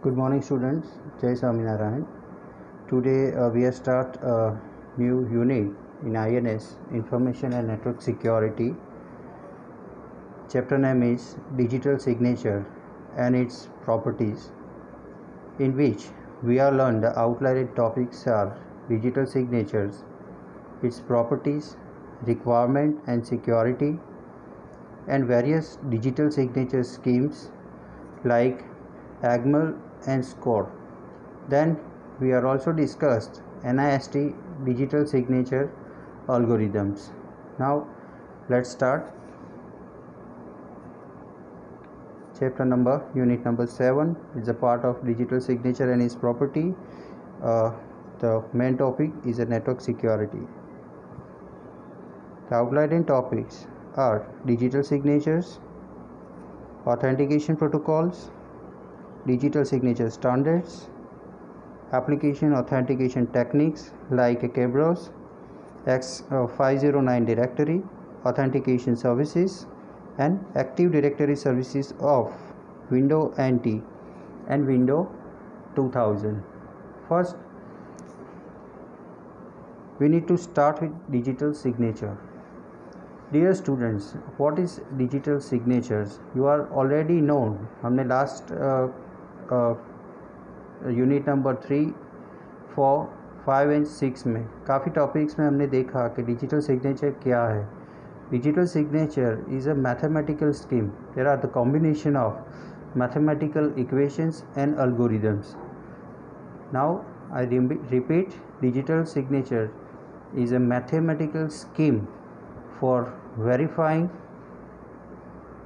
Good morning, students. Jai Swaminarayan. Today we start a new unit in INS, Information and Network Security. Chapter name is Digital Signature and its Properties, in which we are learned the outlined topics are digital signatures, its properties, requirement and security, and various digital signature schemes like AGML and SCORE. Then we are also discussed NIST digital signature algorithms. Now let's start. Unit number 7 is a part of digital signature and its property. The main topic is a network security. The outlined topics are digital signatures, authentication protocols, digital signature standards, application authentication techniques like Kerberos, X509 directory, authentication services, and Active Directory services of Windows NT and Windows 2000. First, we need to start with digital signature. Dear students, what is digital signatures? You are already known. हमने last unit number 3, 4, 5 and 6 में काफ़ी topics में हमने देखा कि digital signature क्या है. Digital signature is a mathematical scheme. There are the combination of mathematical equations and algorithms. Now I repeat, digital signature is a mathematical scheme for verifying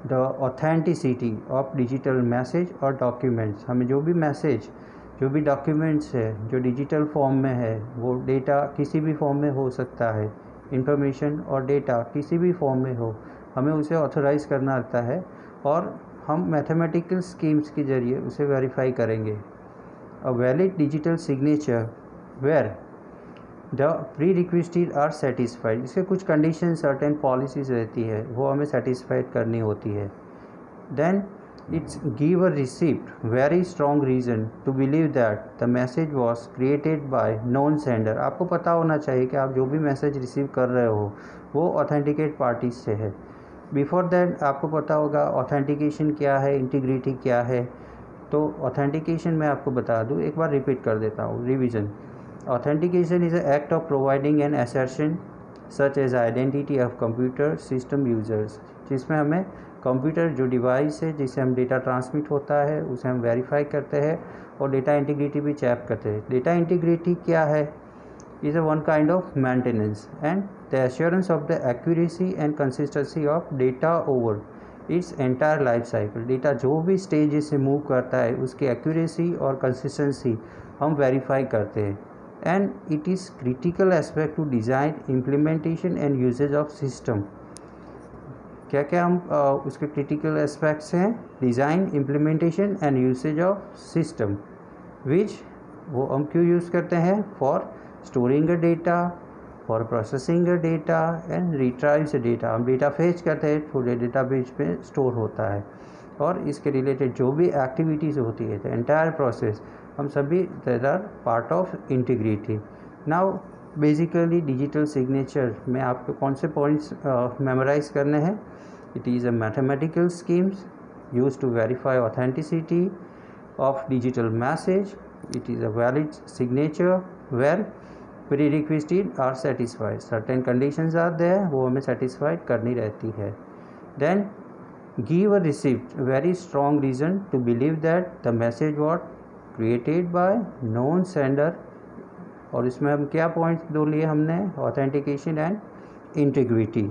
the authenticity of digital message or documents. हमें जो भी message, जो भी documents है जो digital form में है, वो डेटा किसी भी फॉर्म में हो सकता है, इंफॉर्मेशन और डेटा किसी भी फॉर्म में हो, हमें उसे ऑथराइज़ करना आता है और हम मैथमेटिकल स्कीम्स के ज़रिए उसे वेरीफाई करेंगे. A valid digital signature where the pre requested are satisfied. इसके कुछ कंडीशन सर्टेन पॉलिसीज़ रहती है, वो हमें सेटिस्फाइड करनी होती है. Then it's give a receipt very strong reason to believe that the message was created by non sender. आपको पता होना चाहिए कि आप जो भी मैसेज रिसीव कर रहे हो वो ऑथेंटिकेट पार्टीज से है. बिफोर दैट आपको पता होगा ऑथेंटिकेशन क्या है, इंटीग्रिटी क्या है. तो ऑथेंटिकेशन मैं आपको बता दूँ, एक बार रिपीट कर देता हूँ, revision. Authentication is an act of providing an assertion such as identity of computer system users, जिसमें हमें कंप्यूटर जो डिवाइस है जिससे हम डेटा ट्रांसमिट होता है उसे हम वेरीफाई करते हैं और डेटा इंटीग्रिटी भी चेक करते हैं. डेटा इंटीग्रिटी क्या है? Is a one kind of maintenance and the assurance of the accuracy and consistency of data over its entire life cycle. Data जो भी स्टेज से मूव करता है उसकी एक्यूरेसी और कंसिस्टेंसी हम वेरीफाई करते हैं. And it is critical aspect to design, implementation and usage of system. क्या क्या हम उसके critical aspects हैं? Design, implementation and usage of system, which वो हम क्यों यूज़ करते हैं? For storing the data, for processing the data and retrieves the data. हम डेटा फेच करते हैं, थोड़े डेटाबेस पे स्टोर होता है और इसके रिलेटेड जो भी एक्टिविटीज़ होती है, द एंटायर प्रोसेस, हम सभी that are part of integrity. Now basically digital signature में आपको कौन से पॉइंट्स मेमोराइज करने हैं? It is a mathematical schemes use to verify authenticity of digital message. It is a valid signature where pre requested are satisfied. Certain conditions are there, वो हमें satisfied करनी रहती है. देन give a receipt very strong reason to believe that the message was created by known sender. और इसमें हम क्या पॉइंट्स दो लिए हमने? Authentication and integrity.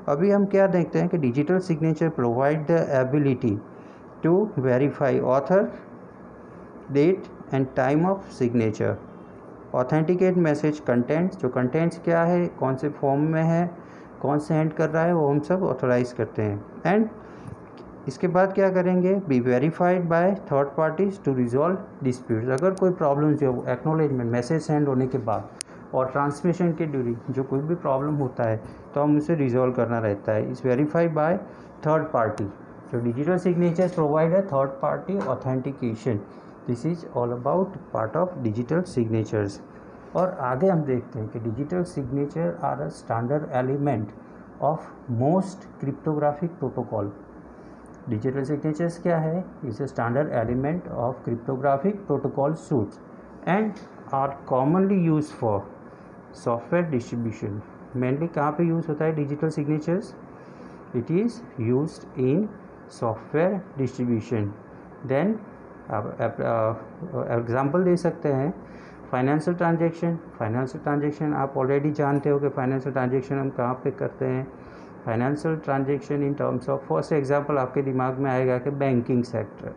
अभी हम क्या देखते हैं कि digital signature provide the ability to verify author, date and time of signature. Authenticate message contents, जो कंटेंट्स क्या है, कौन से फॉर्म में है, कौन से हैंड कर रहा है, वो हम सब ऑथोराइज करते हैं. एंड इसके बाद क्या करेंगे? Be verified by third parties to resolve disputes. अगर कोई प्रॉब्लम जो एक्नॉलेजमेंट मैसेज सेंड होने के बाद और ट्रांसमिशन के ड्यूरिंग जो कोई भी प्रॉब्लम होता है तो हम उसे रिजॉल्व करना रहता है. Is verified by third party. जो डिजिटल सिग्नेचर्स प्रोवाइड है third party authentication, this is all about part of digital signatures. और आगे हम देखते हैं कि digital signature are a standard element of most cryptographic protocol. डिजिटल सिग्नेचर्स क्या है? Is a standard element of cryptographic protocol suits and are commonly use for software distribution. Mainly कहाँ पे यूज़ होता है digital signatures? It is used in software distribution. Then आप example दे सकते हैं फाइनेंशियल ट्रांजैक्शन। फाइनेंशियल ट्रांजैक्शन आप already जानते हो कि फाइनेंशियल ट्रांजैक्शन हम कहाँ पे करते हैं। Financial transaction in terms of first example आपके दिमाग में आएगा कि बैंकिंग सेक्टर,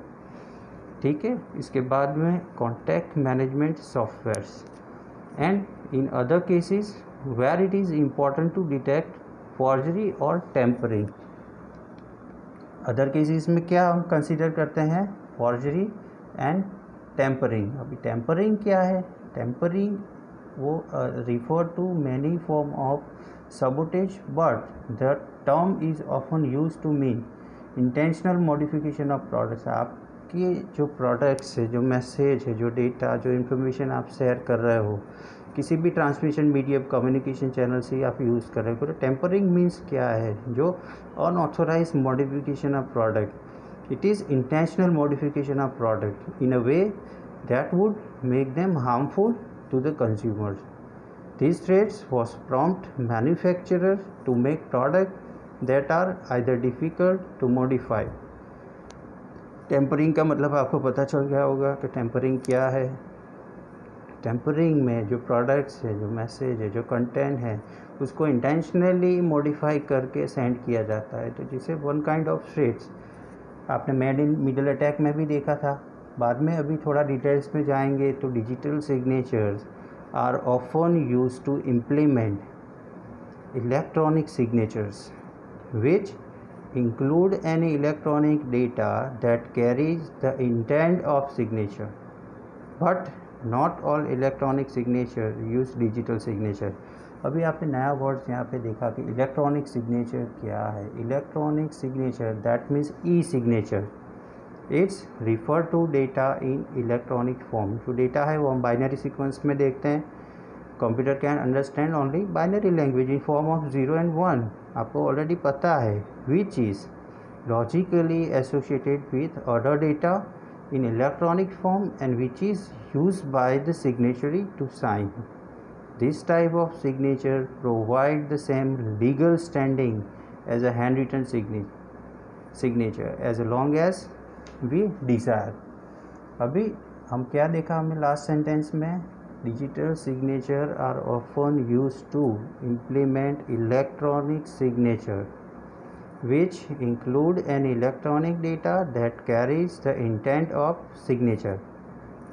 ठीक है। इसके बाद में contact management softwares and in other cases where it is important to detect forgery और टेम्परिंग। अदर केसेस में क्या हम कंसीडर करते हैं? Forgery and tampering. अभी टेम्परिंग क्या है? टेम्परिंग वो refer to many form of sabotage, but the term is often used to mean intentional modification of products। आपके जो प्रोडक्ट्स है, जो मैसेज है, जो डेटा, जो इन्फॉर्मेशन आप शेयर कर रहे हो किसी भी ट्रांसमिशन मीडियम कम्युनिकेशन चैनल से आप यूज़ कर रहे हो, तो टेम्परिंग मीन्स क्या है? जो unauthorize modification of product. It is intentional modification of product in a way that would make them harmful to the consumers. These threats was prompt manufacturer to make products that are either difficult to modify। Tampering का मतलब आपको पता चल गया होगा कि tampering क्या है। टेम्परिंग में जो प्रोडक्ट्स है, जो मैसेज है, जो कंटेंट है, उसको इंटेंशनली मॉडिफाई करके सेंड किया जाता है, तो जिसे वन काइंड ऑफ थ्रेट्स आपने मेड इन मिडल अटैक में भी देखा था। बाद में अभी थोड़ा डिटेल्स में जाएंगे तो digital signatures are often used to implement electronic signatures which include any electronic data that carries the intent of signature, but not all electronic signature use digital signature। अभी आपने नया वर्ड्स यहाँ पे देखा कि इलेक्ट्रॉनिक सिग्नेचर क्या है। Electronic signature that means e signature. It's refer to data in electronic form. जो डेटा है वो हम बाइनरी सीक्वेंस में देखते हैं। Computer can understand only binary language in form of 0 and 1। आपको ऑलरेडी पता है which is logically associated with other data in electronic form and which is use by the signatory to sign. This type of signature provide the same legal standing as a handwritten signature as long as we desire. अभी हम क्या देखा हमने last sentence में? Digital signature are often used to implement electronic signature which include an electronic data that carries the intent of signature,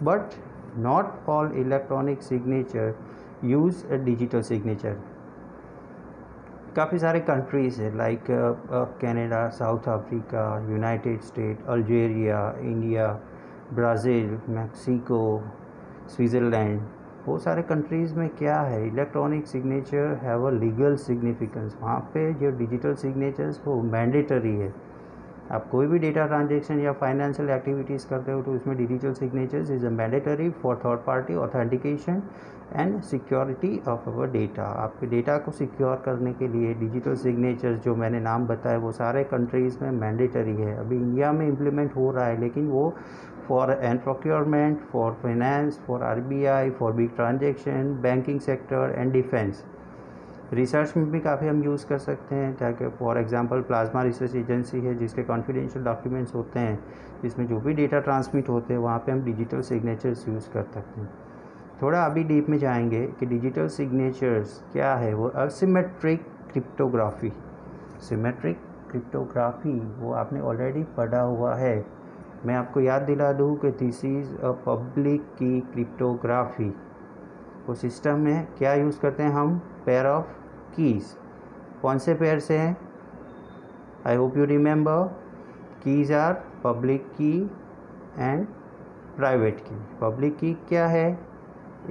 but not all electronic signature use a digital signature. काफ़ी सारे countries है like Canada, South Africa, United State, Algeria, India, Brazil, Mexico, Switzerland. वो सारे countries में क्या है? Electronic signature have a legal significance. वहाँ पे जो डिजिटल सिग्नेचर्स वो मैंडेटरी है। आप कोई भी डेटा ट्रांजैक्शन या फाइनेंशियल एक्टिविटीज़ करते हो तो उसमें digital signatures is a mandatory for third party authentication and security of our data. आपके डेटा को सिक्योर करने के लिए डिजिटल सिग्नेचर्स जो मैंने नाम बताए वो सारे कंट्रीज़ में मैंडेटरी है। अभी इंडिया में इम्प्लीमेंट हो रहा है, लेकिन वो for and procurement, for finance, for RBI, for big transaction, banking sector and defence. Research में भी काफ़ी हम यूज़ कर सकते हैं, ताकि for example plasma research agency है जिसके कॉन्फिडेंशियल डॉक्यूमेंट्स होते हैं, जिसमें जो भी डेटा ट्रांसमिट होते हैं वहाँ पे हम डिजिटल सिग्नेचर्स यूज़ कर सकते हैं। थोड़ा अभी डीप में जाएंगे कि डिजिटल सिग्नेचर्स क्या है। वो असिमेट्रिक क्रिप्टोग्राफी। सिमेट्रिक क्रिप्टोग्राफी वो आपने ऑलरेडी पढ़ा हुआ है। मैं आपको याद दिला दूँ कि this is a public key cryptography. वो सिस्टम में क्या यूज़ करते हैं हम? Pair of keys. कौन से पेयर से हैं? I hope you remember. Keys are public key and private key. Public key क्या है?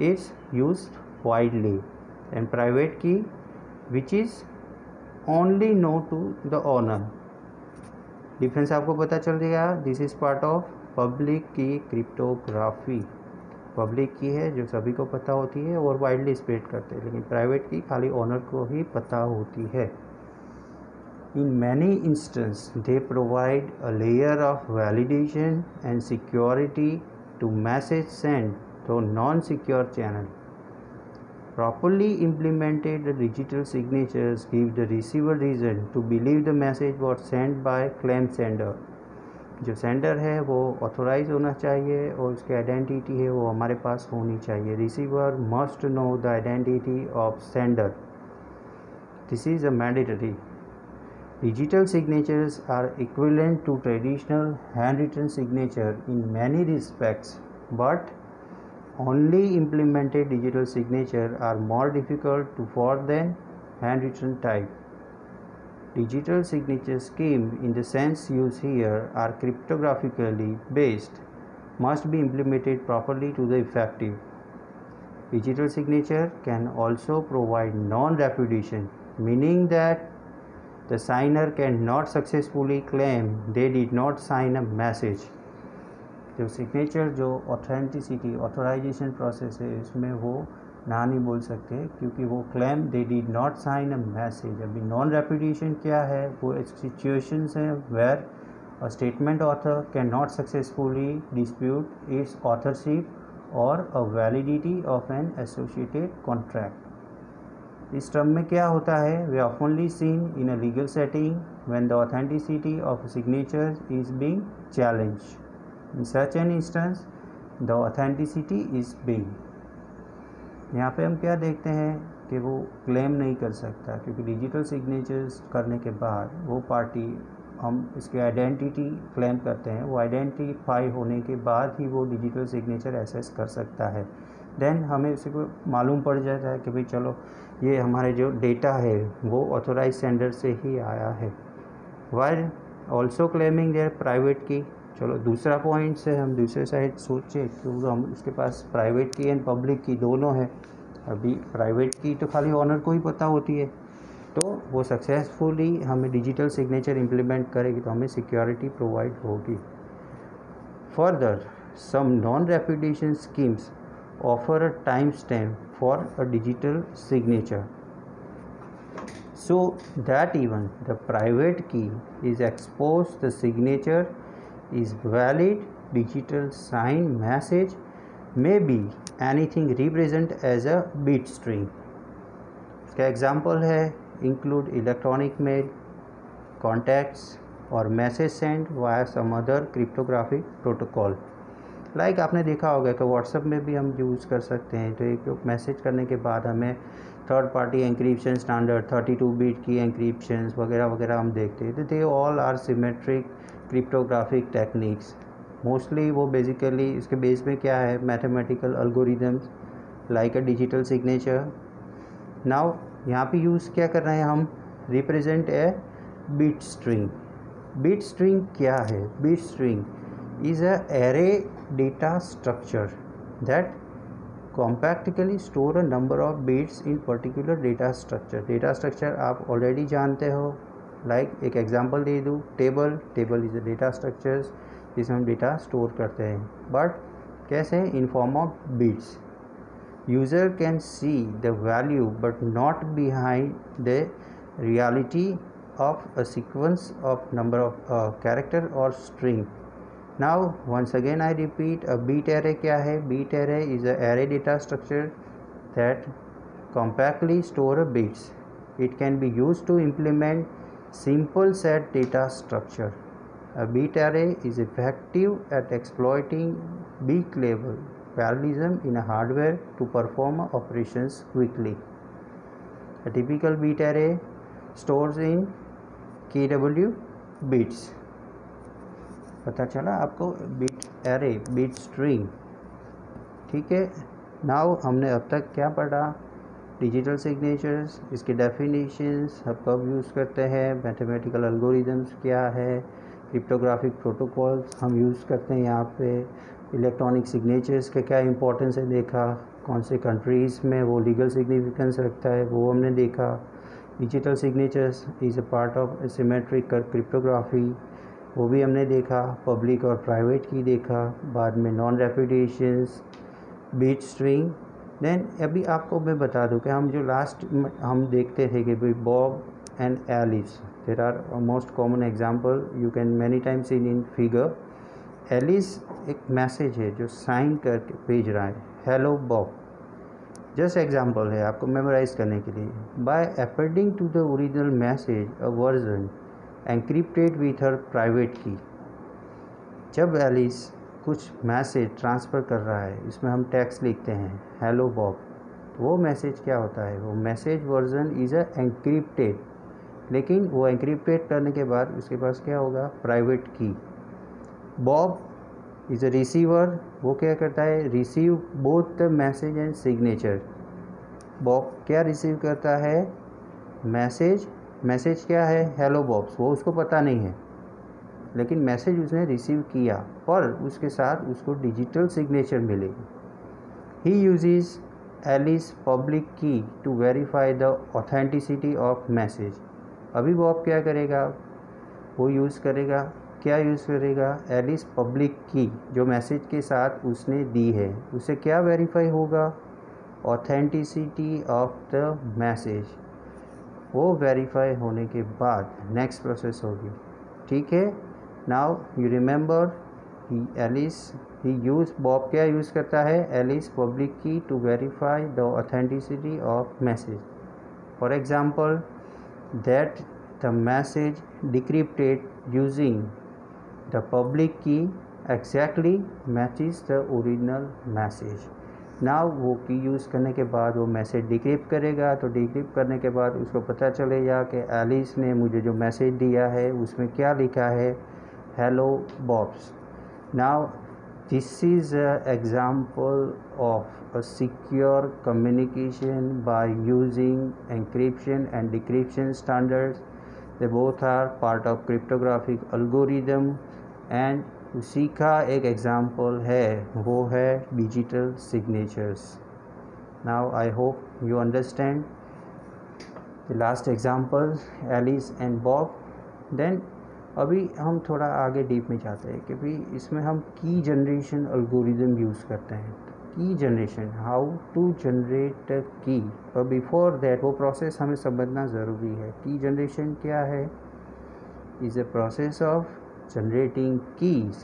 It's used widely, and private key which is only known to the owner. Difference आपको पता चल गया। This is part of public key cryptography. Public key है जो सभी को पता होती है और वाइडली स्प्रेड करते हैं, लेकिन प्राइवेट की खाली ओनर को ही पता होती है। In many instances, they provide a layer of validation and security to message sent through non-secure channel. Properly implemented, the digital signatures give the receiver reason to believe the message was sent by claim sender. जो sender है वो authorise होना चाहिए और उसकी identity है वो हमारे पास होनी चाहिए। Receiver must know the identity of sender. This is a mandatory. Digital signatures are equivalent to traditional handwritten signature in many respects, but only implemented digital signature are more difficult to forge than handwritten type. Digital signature scheme in the sense used here are cryptographically based, must be implemented properly to the effective. Digital signature can also provide non-repudiation, meaning that the signer cannot successfully claim they did not sign a message. जो signature जो authenticity authorization process है इसमें वो ना नहीं बोल सकते क्योंकि वो claim they did not sign a message. अभी नॉन रेपुडिएशन क्या है, वो सिचुएशंस हैं where a statement author can not successfully dispute its authorship और a validity of an associated contract. इस टर्म में क्या होता है, वे ऑफनली seen in a legal setting when the authenticity of signature is being challenged. In such an instance the authenticity is being. यहाँ पे हम क्या देखते हैं कि वो क्लेम नहीं कर सकता क्योंकि डिजिटल सिग्नेचर्स करने के बाद वो पार्टी हम इसकी आइडेंटिटी क्लेम करते हैं, वो आइडेंटिफाई होने के बाद ही वो डिजिटल सिग्नेचर एसेस कर सकता है। देन हमें उसे को मालूम पड़ जाता है कि भाई चलो ये हमारे जो डेटा है वो ऑथोराइज सेंडर से ही आया है। While also claiming there private की। चलो दूसरा पॉइंट से हम दूसरे साइड सोचें क्योंकि हम उसके पास प्राइवेट की एंड पब्लिक की दोनों है। अभी प्राइवेट की तो खाली ऑनर को ही पता होती है, तो वो सक्सेसफुली हमें डिजिटल सिग्नेचर इम्प्लीमेंट करेगी तो हमें सिक्योरिटी प्रोवाइड होगी। Further some non repudiation schemes offer a timestamp for a digital signature so that even the private key is exposed the signature is valid. Digital sign message may be anything represent as a bit string. इसका example है include electronic mail, contacts or message sent via some other cryptographic protocol. Like आपने देखा होगा कि WhatsApp में भी हम use कर सकते हैं। तो एक मैसेज करने के बाद हमें third party encryption standard 32 bit की एंक्रिप्शंस वगैरह वगैरह हम देखते हैं। तो they all are symmetric cryptographic techniques. Mostly वो बेसिकली इसके बेस में क्या है, mathematical algorithms like a digital signature. Now यहाँ पे यूज़ क्या कर रहे हैं हम, represent a bit string. Bit string क्या है, bit string is a array data structure that compactly store a number of bits in particular data structure. Data structure आप already जानते हो, like एक example दे दूँ, table is a data structures जिसमें हम data store करते हैं, but कैसे, in form of bits. User can see the value but not behind the reality of a sequence of number of character or string. Now once again I repeat, a bit array क्या है, bit array is a array data structure that compactly store bits. It can be used to implement simple set data structure. A bit array is effective at exploiting bit level parallelism in a hardware to perform operations quickly. A typical bit array stores in KW bits. पता चला आपको, bit array, bit string, ठीक है। Now हमने अब तक क्या पढ़ा, डिजिटल सिग्नेचर्स, इसके डेफिनेशंस हम कब यूज़ करते हैं, मैथमेटिकल एल्गोरिदम्स क्या है, क्रिप्टोग्राफिक प्रोटोकॉल्स हम यूज़ करते हैं यहाँ पे, इलेक्ट्रॉनिक सिग्नेचर्स का क्या इंपॉर्टेंस है देखा, कौन से कंट्रीज़ में वो लीगल सिग्निफिकेंस रखता है वो हमने देखा। Digital signatures is a part of symmetric cryptography वो भी हमने देखा, पब्लिक और प्राइवेट की देखा, बाद में non repetitions, bit string. Then अभी आपको मैं बता दूं कि हम जो लास्ट हम देखते थे कि भाई Bob and Alice, there are most common example you can many times seen in figure. Alice एक मैसेज है जो साइन करके भेज रहा है, हेलो बॉब, जस्ट एग्जाम्पल है आपको मेमोराइज करने के लिए। By according to the original message a version encrypted with her private key. जब एलिस कुछ मैसेज ट्रांसफ़र कर रहा है, इसमें हम टेक्स्ट लिखते हैं हेलो बॉब, तो वो मैसेज क्या होता है, वो message version is a encrypted, लेकिन वो एनक्रिप्टेड करने के बाद उसके पास क्या होगा, प्राइवेट की। बॉब इज़ अ रिसीवर, वो क्या करता है, receive both the message and signature. Bob क्या रिसीव करता है, मैसेज क्या है, हेलो बॉब्स, वो उसको पता नहीं है, लेकिन मैसेज उसने रिसीव किया, पर उसके साथ उसको डिजिटल सिग्नेचर मिलेगी। He uses Alice public key to verify the authenticity of message. अभी वो आप क्या करेगा, वो यूज़ करेगा, क्या यूज़ करेगा, एलिस पब्लिक की जो मैसेज के साथ उसने दी है, उसे क्या वेरीफाई होगा, ऑथेंटिसिटी ऑफ द मैसेज। वो वेरीफाई होने के बाद नेक्स्ट प्रोसेस होगी, ठीक है। Now you remember he use Bob क्या यूज़ करता है, Alice public key to verify the authenticity of message. For example that the message decrypted using the public key exactly matches the original message. Now वो key use करने के बाद वो message decrypt करेगा, तो डिक्रिप्ट करने के बाद उसको पता चलेगा कि एलिस ने मुझे जो मैसेज दिया है उसमें क्या लिखा है, hello Bobs. Now this is example of a secure communication by using encryption and decryption standards. They both are part of cryptographic algorithm. And उसी का एक एग्जाम्पल है, वो है digital signatures. Now I hope you understand the last example Alice and Bob. Then अभी हम थोड़ा आगे डीप में जाते हैं कि भाई इसमें हम की जनरेशन एल्गोरिदम यूज़ करते हैं। Key generation, how to generate a key, पर बिफोर दैट वो प्रोसेस हमें समझना ज़रूरी है। की जनरेशन क्या है, is a process of generating keys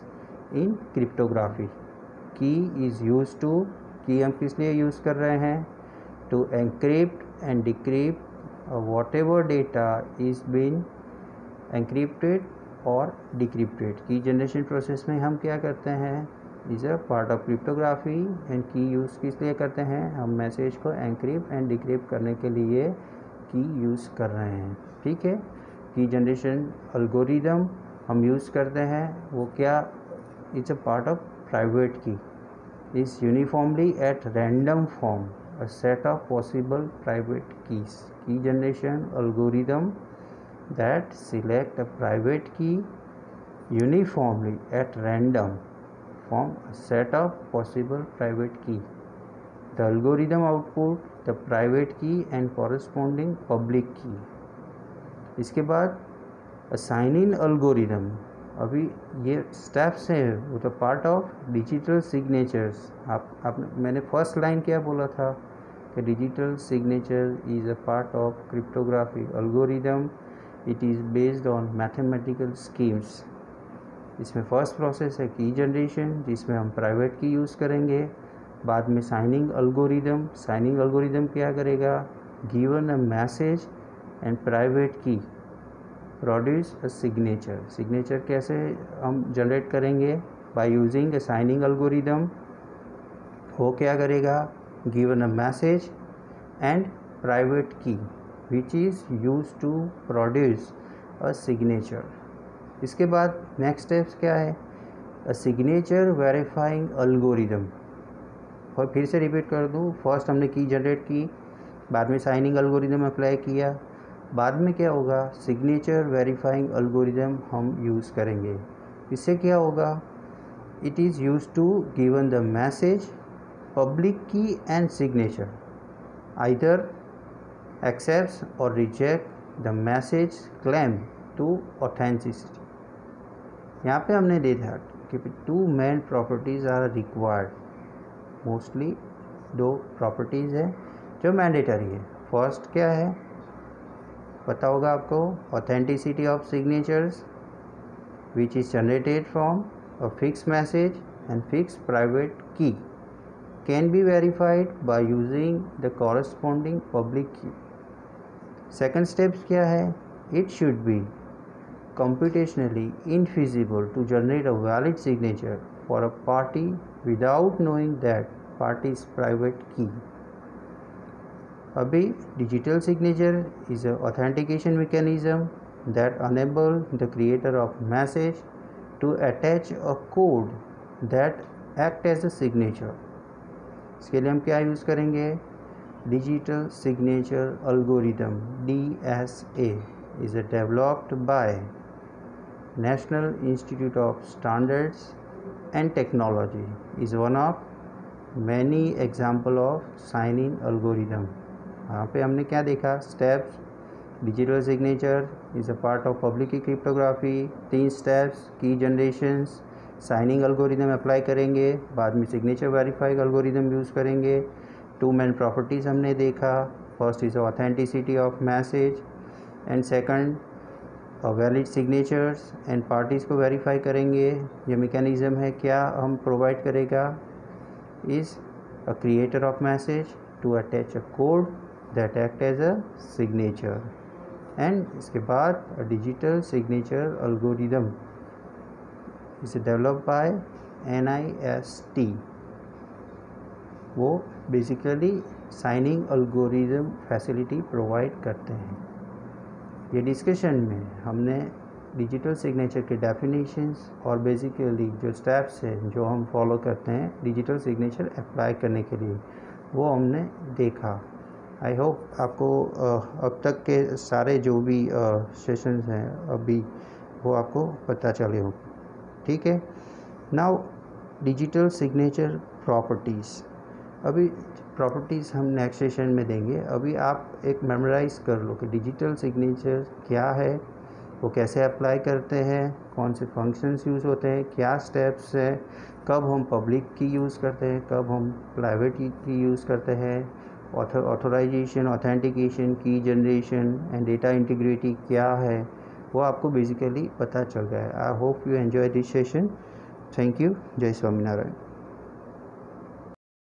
in cryptography. Key is used to, की हम किस लिए यूज़ कर रहे हैं, to encrypt and decrypt whatever data is been encrypted और decrypted। की जनरेशन प्रोसेस में हम क्या करते हैं, is a part of cryptography. And की यूज़ किस लिए करते हैं, हम मैसेज को एनक्रिप्ट एंड डिक्रिप्ट करने के लिए की यूज़ कर रहे हैं, ठीक है। की जनरेशन एल्गोरिदम हम यूज़ करते हैं, वो क्या, it's a part of private key, is uniformly at random form a set of possible private keys. Key generation algorithm that select a private key uniformly at random form a set of possible private key. The algorithm output the private key and corresponding public key. इसके बाद sign in algorithm, अभी ये steps हैं, वो तो part of digital signatures. मैंने first line क्या बोला था कि digital signature is a part of cryptographic algorithm, it is based on mathematical schemes. इसमें फर्स्ट प्रोसेस है की जनरेशन, जिसमें हम प्राइवेट की यूज़ करेंगे। बाद में साइनिंग एल्गोरिदम क्या करेगा, given a message and private key produce a signature कैसे हम जनरेट करेंगे, by using a signing algorithm. वो क्या करेगा, given a message and private key which is use to produce a signature. इसके बाद नेक्स्ट स्टेप्स क्या है, अ सिग्नेचर वेरीफाइंग एल्गोरिदम। और फिर से रिपीट कर दूँ, फर्स्ट हमने की जनरेट की, बाद में साइनिंग एल्गोरिदम अप्लाई किया, बाद में क्या होगा, सिग्नेचर वेरीफाइंग एल्गोरिदम हम यूज़ करेंगे। इससे क्या होगा, it is use to given the message, public key and signature, either accepts और reject the message claim to authenticity. यहाँ पे हमने देखा कि 2 main properties are required, mostly 2 properties है जो मैंडेटरी है। फर्स्ट क्या है पता होगा आपको, authenticity of signatures which is generated from a fix message and fix private की can be verified by using the corresponding public key. Second steps क्या है, it should be computationally infeasible to generate a valid signature for a party without knowing that party's private key. अभी digital signature is a authentication mechanism that enable the creator of message to attach a code that act as a signature. इसके लिए हम क्या use करेंगे, digital signature algorithm DSA is developed by National Institute of Standards and Technology, is one of many example of signing algorithm. यहाँ पे हमने क्या देखा, steps, digital signature is a part of public key cryptography, 3 steps, key generations, signing algorithm apply करेंगे, बाद में signature verified algorithm use करेंगे। 2 main properties हमने देखा, first is authenticity of message and second valid signatures and parties को verify करेंगे। ये mechanism है क्या हम प्रोवाइड करेगा, is a creator of message to attach a code that act as a signature, and इसके बाद डिजिटल सिग्नेचर एल्गोरिदम इसे डेवलप बाय NIST, वो basically signing algorithm facility provide करते हैं। ये डिस्कशन में हमने डिजिटल सिग्नेचर के डेफिनेशंस और बेसिकली जो स्टेप्स हैं जो हम फॉलो करते हैं डिजिटल सिग्नेचर अप्लाई करने के लिए, वो हमने देखा। आई होप आपको अब तक के सारे जो भी सेशंस हैं अभी वो आपको पता चले हो, ठीक है। नाउ डिजिटल सिग्नेचर प्रॉपर्टीज़, अभी प्रॉपर्टीज़ हम नेक्स्ट सेशन में देंगे। अभी आप एक मेमोराइज़ कर लो कि डिजिटल सिग्नेचर क्या है, वो कैसे अप्लाई करते हैं, कौन से फंक्शंस यूज़ होते हैं, क्या स्टेप्स हैं, कब हम पब्लिक की यूज़ करते हैं, कब हम प्राइवेट की यूज़ करते हैं, ऑथराइजेशन, ऑथेंटिकेशन, की जनरेशन एंड डेटा इंटीग्रिटी क्या है, वो आपको बेसिकली पता चल गया है। आई hope you enjoy this session. Thank you. जय स्वामीनारायण।